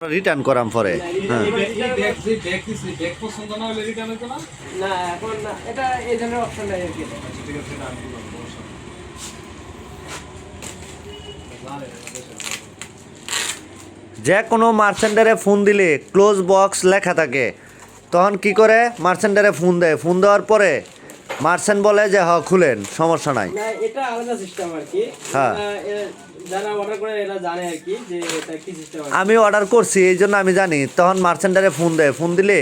Return করাম পরে। হ্যাঁ না এখন না, এটা এই ধরনের অপশন নাই আর কি। যে কোনো মার্চেন্টারে ফোন দিলে ক্লোজ বক্স লেখা থাকে, তখন কি করে মার্চেন্টারে ফোন দেয়, ফোন দেওয়ার পরে মার্চেন্ট বলে যে হ খুলেন, সমস্যা নাই। না এটা আলাদা সিস্টেম আর কি। হ্যাঁ যারা অর্ডার করে এরা জানে আর কি যে এটা কি সিস্টেম। আমি অর্ডার করছি এই জন্য আমি জানি, তখন মার্চেন্টারে ফোন দেয়, ফোন দিলে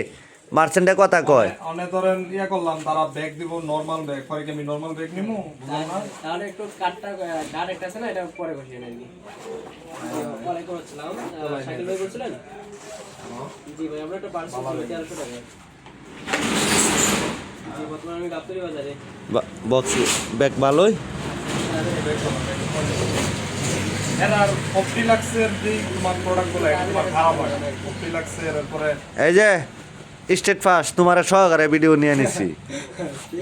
মার্চেন্টে কথা কয় অনেক ধরেন ইয়া করলাম, তারা ব্যাগ দিব নরমাল ব্যাগ, পরে কি আমি নরমাল ব্যাগ নিমু, বুঝলাম না। তাহলে একটু কার্ডটা কার্ড একটা আছে না, এটা পরে বসিয়ে নেন। ওয়ালাইকুম আসসালাম, শাকিল ভাই বলছিলেন? জি ভাই, আমরা একটা পার্সেল 1300 টাকা। জি বর্তমানে আমি গাবতলী বাজারে। বক্স ব্যাগ ভালোই। এরার অপটিলাক্সের যে তোমার প্রোডাক্টগুলো এটা তোমার খারাপ হয় না। অপটিলাক্সের পরে এই যে স্টেট ফার্স্ট তোমার সহকারে ভিডিও নিয়ে নিছি,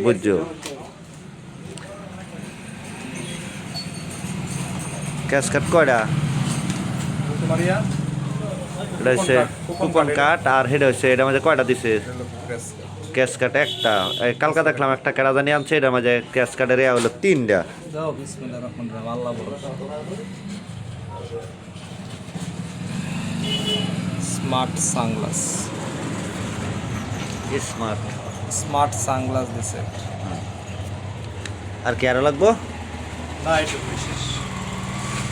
বুঝছো? ক্যাশকাট কয়টা? তোমার ইয়া এটা হচ্ছে কুপন কার্ড, আর হেড হচ্ছে এটার মাঝে কয়টা দিছে? ক্যাশ কার্ড একটা। এই কালকা দেখলাম একটা কেডা জানি আনছে, এটার মাঝে ক্যাশ কার্ডের ইয়া হলো 3টা। যাও বিসমিল্লাহির রহমানির রহিম, আল্লাহ বলো। Smart sunglass, smart smart sunglass দিছে। আর কি আরো লাগবো? না এটা বিশেষ